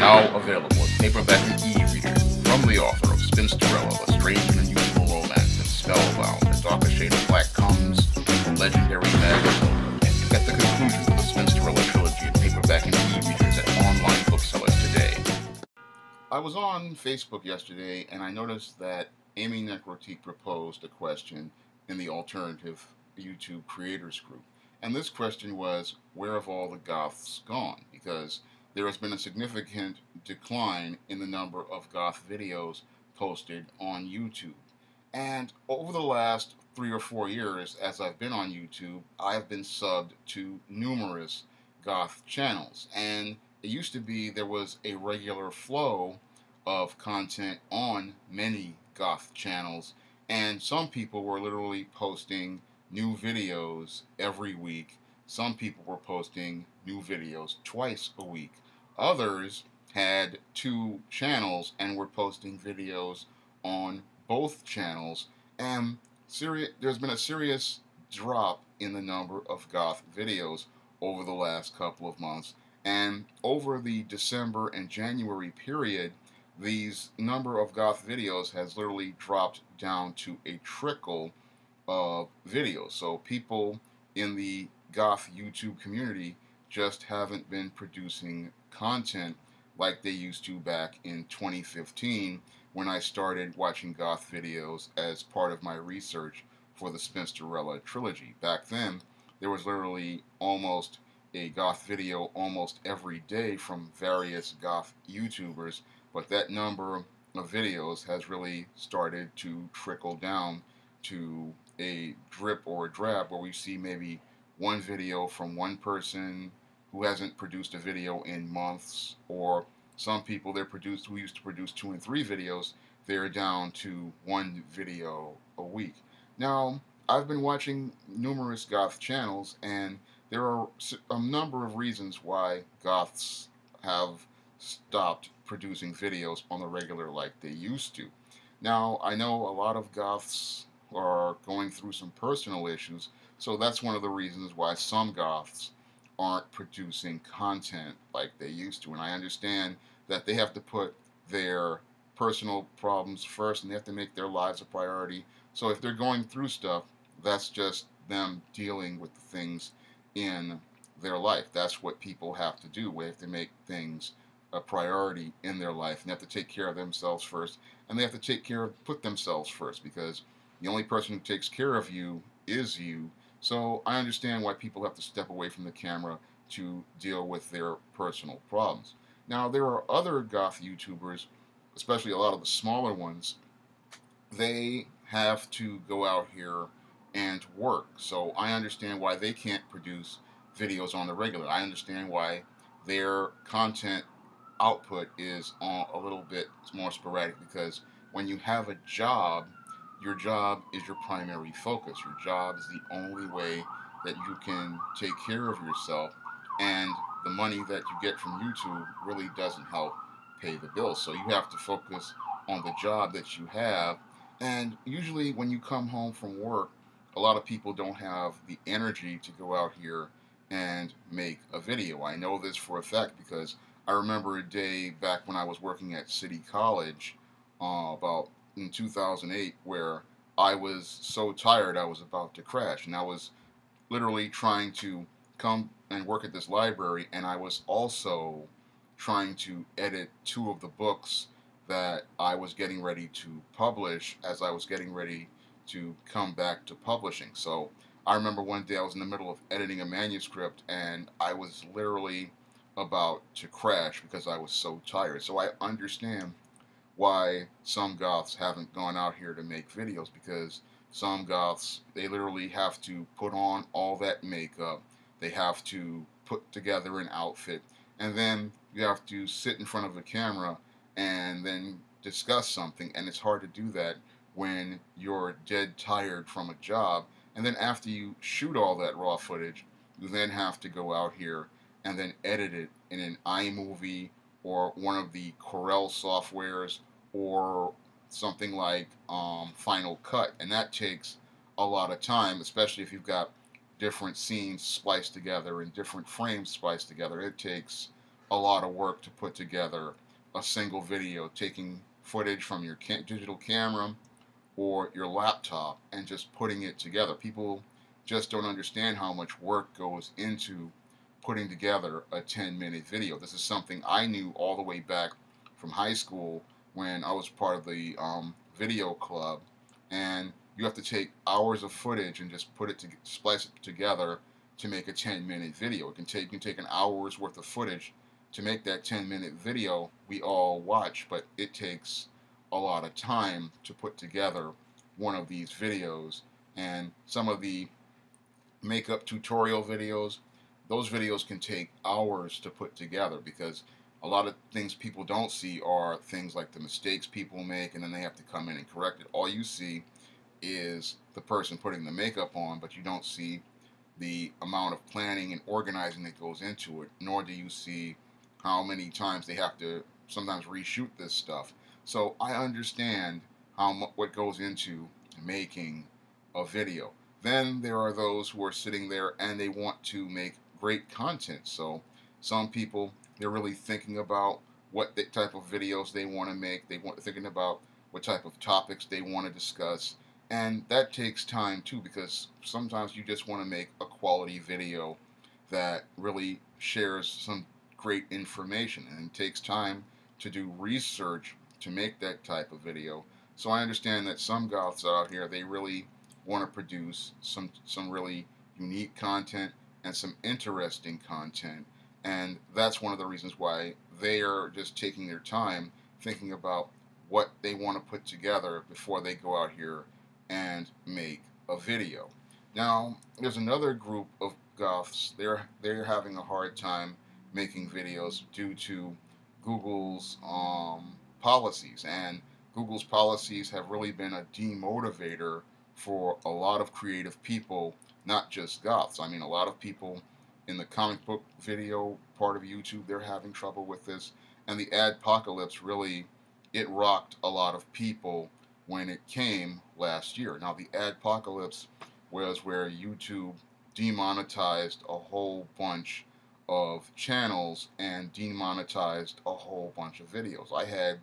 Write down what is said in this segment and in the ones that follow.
Now available as paperback and e-reader from the author of Spinsterella, A Strange and Unusual Romance, and Spellbound, A Darker Shade of Black comes from legendary magazine. And you get the conclusion of the Spinsterella trilogy in paperback and e-readers at online booksellers today. I was on Facebook yesterday and I noticed that Amy Necrotique proposed a question in the alternative YouTube creators group. And this question was, where have all the goths gone? Because there has been a significant decline in the number of goth videos posted on YouTube. And over the last 3 or 4 years, as I've been on YouTube, I've been subbed to numerous goth channels. And it used to be there was a regular flow of content on many goth channels, and some people were literally posting new videos every week. Some people were posting new videos twice a week. Others had 2 channels and were posting videos on both channels, and there's been a serious drop in the number of goth videos over the last couple of months. And over the December and January period, these number of goth videos has literally dropped down to a trickle of videos. So people in the goth YouTube community just haven't been producing content like they used to back in 2015 when I started watching goth videos as part of my research for the Spinsterella trilogy. Back then, there was literally almost a goth video almost every day from various goth YouTubers, but that number of videos has really started to trickle down to a drip or a drab where we see maybe one video from one person who hasn't produced a video in months, or some people who used to produce 2 and 3 videos, they're down to 1 video a week. Now, I've been watching numerous goth channels, and there are a number of reasons why goths have stopped producing videos on the regular like they used to. Now, I know a lot of goths are going through some personal issues, so that's one of the reasons why some goths aren't producing content like they used to. And I understand that they have to put their personal problems first and they have to make their lives a priority. So if they're going through stuff, that's just them dealing with the things in their life. That's what people have to do. They have to make things a priority in their life, and they have to take care of themselves first, and they have to put themselves first, because the only person who takes care of you is you. So I understand why people have to step away from the camera to deal with their personal problems. Now, there are other goth YouTubers, especially a lot of the smaller ones. They have to go out here and work. So I understand why they can't produce videos on the regular. I understand why their content output is a little bit more sporadic, because when you have a job, your job is your primary focus. Your job is the only way that you can take care of yourself, and the money that you get from YouTube really doesn't help pay the bills. So you have to focus on the job that you have. And usually when you come home from work, a lot of people don't have the energy to go out here and make a video. I know this for a fact because I remember a day back when I was working at City College about in 2008 where I was so tired I was about to crash, and I was literally trying to come and work at this library, and I was also trying to edit 2 of the books that I was getting ready to publish as I was getting ready to come back to publishing. So I remember one day I was in the middle of editing a manuscript and I was literally about to crash because I was so tired. So I understand why some goths haven't gone out here to make videos, because some goths, they literally have to put on all that makeup, they have to put together an outfit, and then you have to sit in front of the camera and then discuss something, and it's hard to do that when you're dead tired from a job. And then after you shoot all that raw footage, you then have to go out here and then edit it in an iMovie or one of the Corel softwares or something like Final Cut, and that takes a lot of time, especially if you've got different scenes spliced together and different frames spliced together. It takes a lot of work to put together a single video, taking footage from your digital camera or your laptop and just putting it together. People just don't understand how much work goes into putting together a 10-minute video. This is something I knew all the way back from high school when I was part of the video club, and you have to take hours of footage and just put it to splice it together to make a 10-minute video. You can take an hour's worth of footage to make that 10-minute video we all watch, but it takes a lot of time to put together one of these videos. And some of the makeup tutorial videos, those videos can take hours to put together, because a lot of things people don't see are things like the mistakes people make, and then they have to come in and correct it. All you see is the person putting the makeup on, but you don't see the amount of planning and organizing that goes into it, nor do you see how many times they have to sometimes reshoot this stuff. So I understand what goes into making a video. Then there are those who are sitting there and they want to make great content. So some people, they're really thinking about what type of videos they want to make. Thinking about what type of topics they want to discuss. And that takes time too, because sometimes you just want to make a quality video that really shares some great information, and it takes time to do research to make that type of video. So I understand that some goths out here, they really want to produce some really unique content and some interesting content, and that's one of the reasons why they are just taking their time thinking about what they want to put together before they go out here and make a video. Now, there's another group of goths. They're having a hard time making videos due to Google's policies, and Google's policies have really been a demotivator for a lot of creative people, not just goths. I mean, a lot of people in the comic book video part of YouTube, they're having trouble with this, and the adpocalypse really, it rocked a lot of people when it came last year. Now, the adpocalypse was where YouTube demonetized a whole bunch of channels and demonetized a whole bunch of videos. I had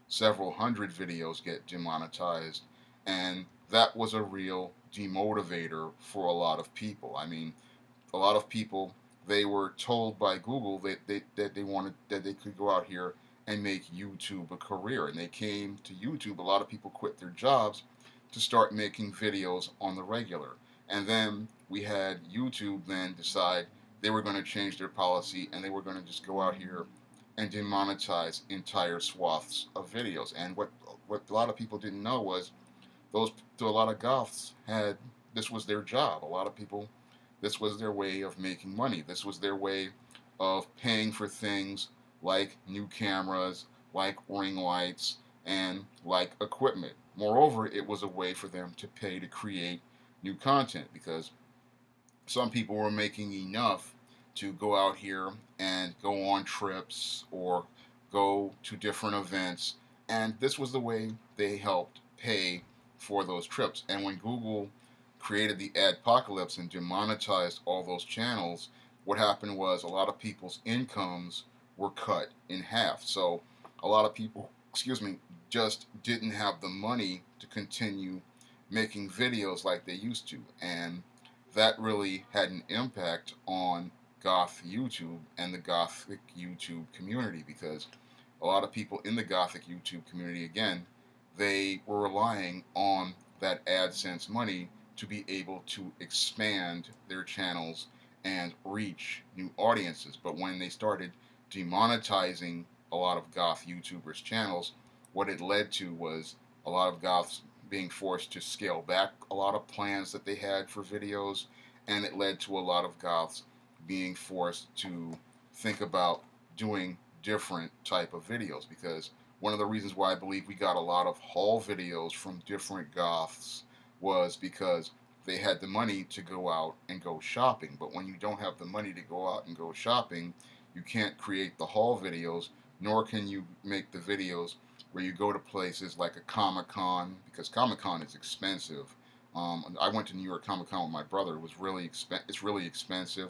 several hundred videos get demonetized, and that was a real demotivator for a lot of people. I mean, a lot of people, they were told by Google that they could go out here and make YouTube a career, and they came to YouTube. A lot of people quit their jobs to start making videos on the regular, and then we had YouTube then decide they were going to change their policy, and they were going to just go out here and demonetize entire swaths of videos. And what a lot of people didn't know was a lot of goths this was their job. A lot of people, this was their way of making money. This was their way of paying for things like new cameras, like ring lights, and like equipment. Moreover, it was a way for them to pay to create new content, because some people were making enough to go out here and go on trips or go to different events, and this was the way they helped pay for those trips. And when Google created the adpocalypse and demonetized all those channels, what happened was a lot of people's incomes were cut in half. So a lot of people, just didn't have the money to continue making videos like they used to, and that really had an impact on Goth YouTube and the Gothic YouTube community, because a lot of people in the Gothic YouTube community, again, they were relying on that AdSense money to be able to expand their channels and reach new audiences. But when they started demonetizing a lot of Goth YouTubers' channels, what it led to was a lot of Goths being forced to scale back a lot of plans that they had for videos, and it led to a lot of Goths being forced to think about doing different type of videos. Because one of the reasons why I believe we got a lot of haul videos from different Goths was because they had the money to go out and go shopping. But when you don't have the money to go out and go shopping, you can't create the haul videos, nor can you make the videos where you go to places like a Comic-Con, because Comic-Con is expensive. I went to New York Comic-Con with my brother. It was it's really expensive.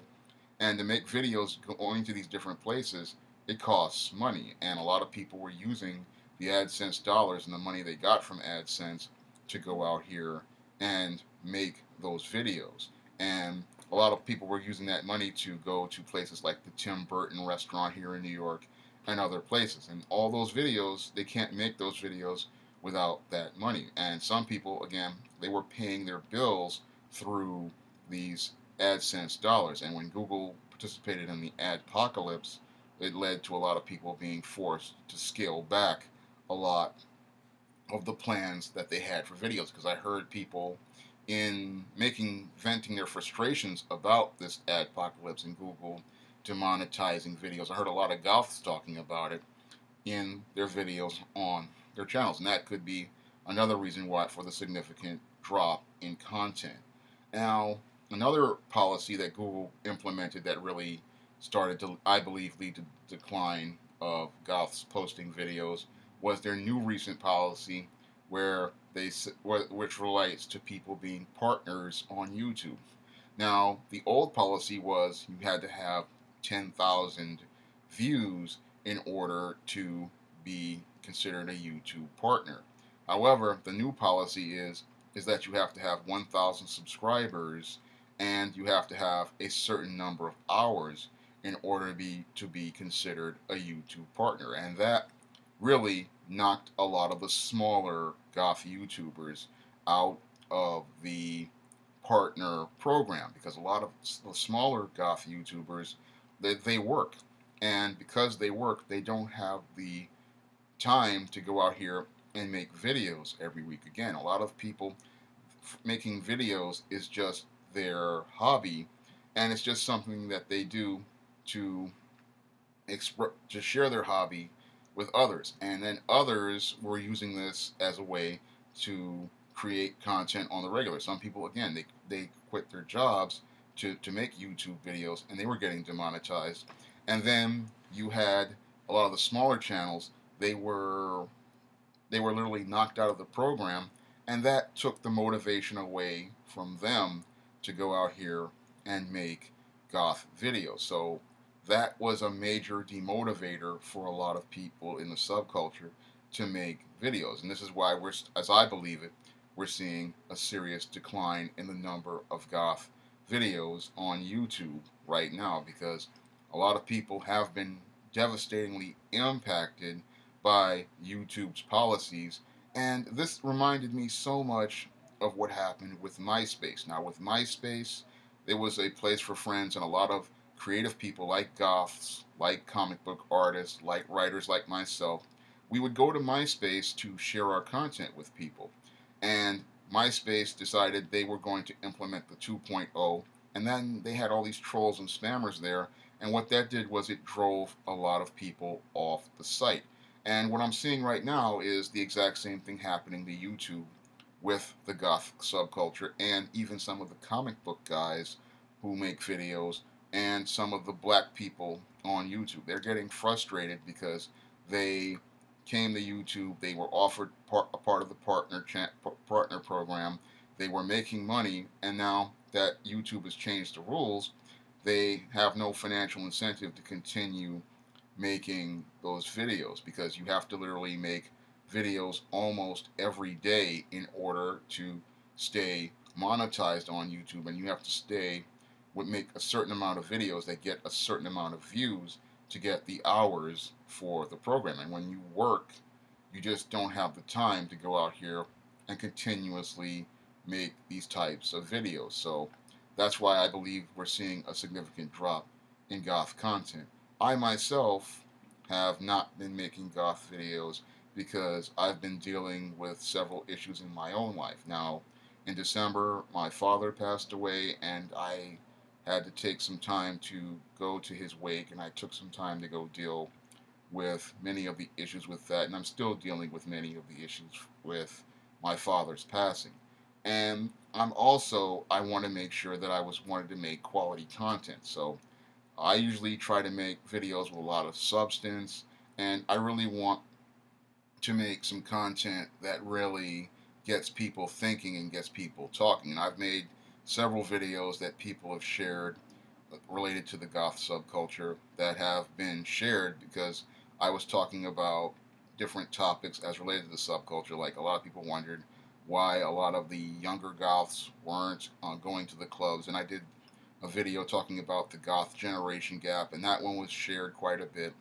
And to make videos going to these different places, it costs money, and a lot of people were using the AdSense dollars and the money they got from AdSense to go out here and make those videos. And a lot of people were using that money to go to places like the Tim Burton restaurant here in New York and other places. And all those videos, they can't make those videos without that money. And some people, again, they were paying their bills through these AdSense dollars. And when Google participated in the adpocalypse, it led to a lot of people being forced to scale back a lot of the plans that they had for videos, because I heard people venting their frustrations about this adpocalypse and Google demonetizing videos. I heard a lot of goths talking about it in their videos on their channels, and that could be another reason why for the significant drop in content. Now, another policy that Google implemented that really started to, I believe, lead to decline of goths posting videos was their new recent policy where which relates to people being partners on YouTube. Now, the old policy was you had to have 10,000 views in order to be considered a YouTube partner. However, the new policy is that you have to have 1,000 subscribers and you have to have a certain number of hours in order to be considered a YouTube partner. And that really knocked a lot of the smaller goth YouTubers out of the partner program, because a lot of the smaller goth YouTubers, they work, and because they work, they don't have the time to go out here and make videos every week. Again, a lot of people making videos is just their hobby, and it's just something that they do to share their hobby with others. And then others were using this as a way to create content on the regular. Some people, again, they quit their jobs to make YouTube videos, and they were getting demonetized. And then you had a lot of the smaller channels, they were literally knocked out of the program, and that took the motivation away from them to go out here and make goth videos. So that was a major demotivator for a lot of people in the subculture to make videos. And this is why as I believe it, we're seeing a serious decline in the number of goth videos on YouTube right now, because a lot of people have been devastatingly impacted by YouTube's policies. And this reminded me so much of what happened with MySpace. Now, with MySpace, it was a place for friends, and a lot of creative people like goths, like comic book artists, like writers like myself, we would go to MySpace to share our content with people. And MySpace decided they were going to implement the 2.0, and then they had all these trolls and spammers there, and what that did was it drove a lot of people off the site. And what I'm seeing right now is the exact same thing happening to YouTube with the goth subculture, and even some of the comic book guys who make videos, and some of the black people on YouTube. They're getting frustrated because they came to YouTube, they were offered a part of the partner program, they were making money, and now that YouTube has changed the rules, they have no financial incentive to continue making those videos, because you have to literally make videos almost every day in order to stay monetized on YouTube, and you have to make a certain amount of videos that get a certain amount of views to get the hours for the program. And when you work, you just don't have the time to go out here and continuously make these types of videos. So that's why I believe we're seeing a significant drop in goth content. I myself have not been making goth videos because I've been dealing with several issues in my own life. Now, in December, my father passed away, and I had to take some time to go to his wake, and I took some time to go deal with many of the issues with that, and I'm still dealing with many of the issues with my father's passing. And I want to make sure that I wanted to make quality content, so I usually try to make videos with a lot of substance, and I really want to make some content that really gets people thinking and gets people talking. And I've made several videos that people have shared related to the goth subculture that have been shared, because I was talking about different topics as related to the subculture. Like, a lot of people wondered why a lot of the younger goths weren't going to the clubs, and I did a video talking about the goth generation gap, and that one was shared quite a bit.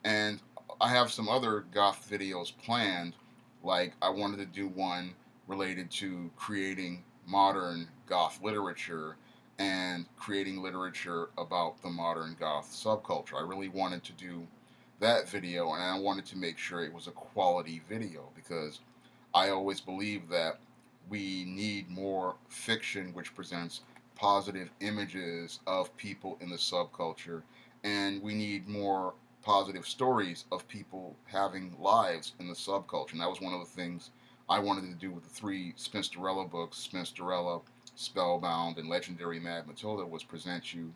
And I have some other goth videos planned. Like, I wanted to do one related to creating modern goth literature and creating literature about the modern goth subculture. I really wanted to do that video, and I wanted to make sure it was a quality video, because I always believe that we need more fiction which presents positive images of people in the subculture, and we need more positive stories of people having lives in the subculture. And that was one of the things I wanted to do with the three Spinsterella books, Spinsterella, Spellbound, and Legendary Mad Matilda, was present you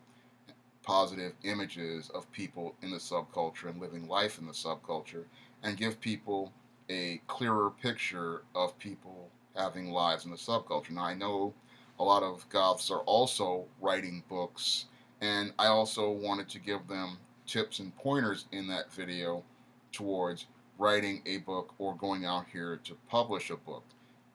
positive images of people in the subculture and living life in the subculture, and give people a clearer picture of people having lives in the subculture. Now, I know a lot of goths are also writing books, and I also wanted to give them tips and pointers in that video towards writing a book or going out here to publish a book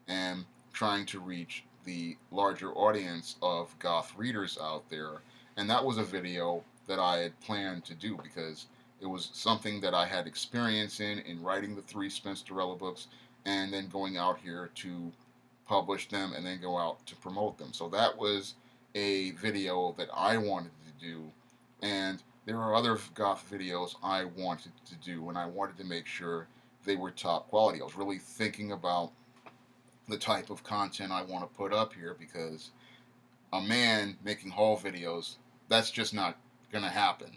and trying to reach the larger audience of goth readers out there. And that was a video that I had planned to do, because it was something that I had experience in writing the three Spinsterella books and then going out here to publish them and then go out to promote them. So that was a video that I wanted to do, and there are other goth videos I wanted to do, and I wanted to make sure they were top quality. I was really thinking about the type of content I want to put up here, because a man making haul videos, that's just not going to happen.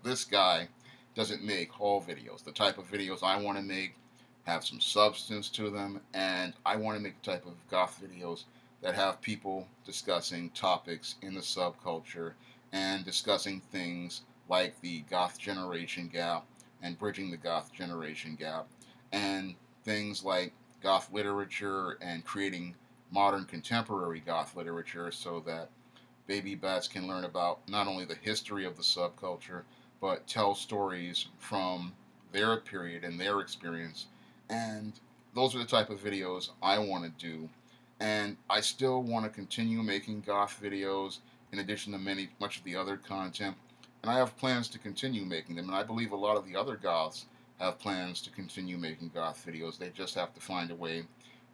This guy doesn't make haul videos. The type of videos I want to make have some substance to them, and I want to make the type of goth videos that have people discussing topics in the subculture and discussing things like the goth generation gap and bridging the goth generation gap, and things like goth literature and creating modern contemporary goth literature, so that baby bats can learn about not only the history of the subculture, but tell stories from their period and their experience. And those are the type of videos I want to do. And I still want to continue making goth videos in addition to much of the other content. And I have plans to continue making them. And I believe a lot of the other goths have plans to continue making goth videos. They just have to find a way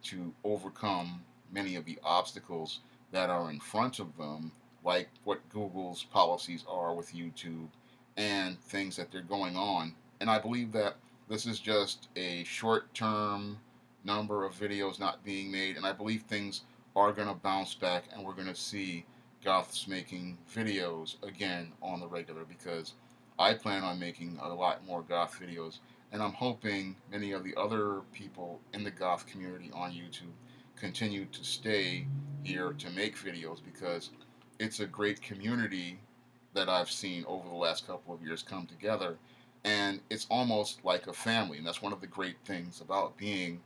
to overcome many of the obstacles that are in front of them, like what Google's policies are with YouTube and things that they're going on. And I believe that this is just a short-term number of videos not being made, and I believe things are going to bounce back, and we're going to see goths making videos again on the regular, because I plan on making a lot more goth videos, and I'm hoping many of the other people in the goth community on YouTube continue to stay here to make videos, because it's a great community that I've seen over the last couple of years come together, and it's almost like a family. And that's one of the great things about being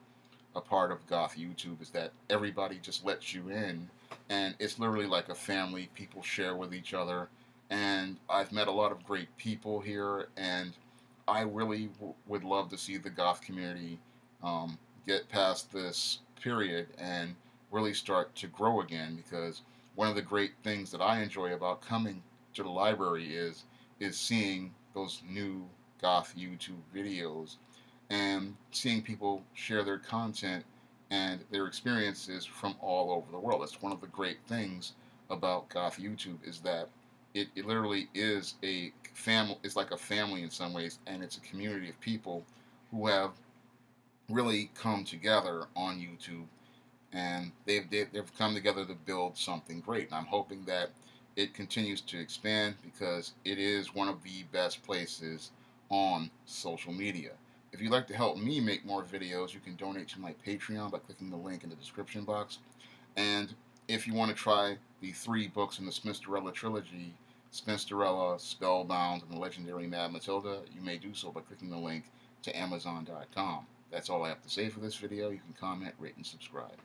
a part of Goth YouTube, is that everybody just lets you in, and it's literally like a family. People share with each other, and I've met a lot of great people here, and I really would love to see the goth community get past this period and really start to grow again, because one of the great things that I enjoy about coming to the library is seeing those new goth YouTube videos and seeing people share their content and their experiences from all over the world. That's one of the great things about Goth YouTube, is that it literally is a family. It's like a family in some ways, and it's a community of people who have really come together on YouTube, and they've come together to build something great. And I'm hoping that it continues to expand, because it is one of the best places on social media. If you'd like to help me make more videos, you can donate to my Patreon by clicking the link in the description box. And if you want to try the 3 books in the Spinsterella trilogy, Spinsterella, Spellbound, and the Legendary Mad Matilda, you may do so by clicking the link to Amazon.com. That's all I have to say for this video. You can comment, rate, and subscribe.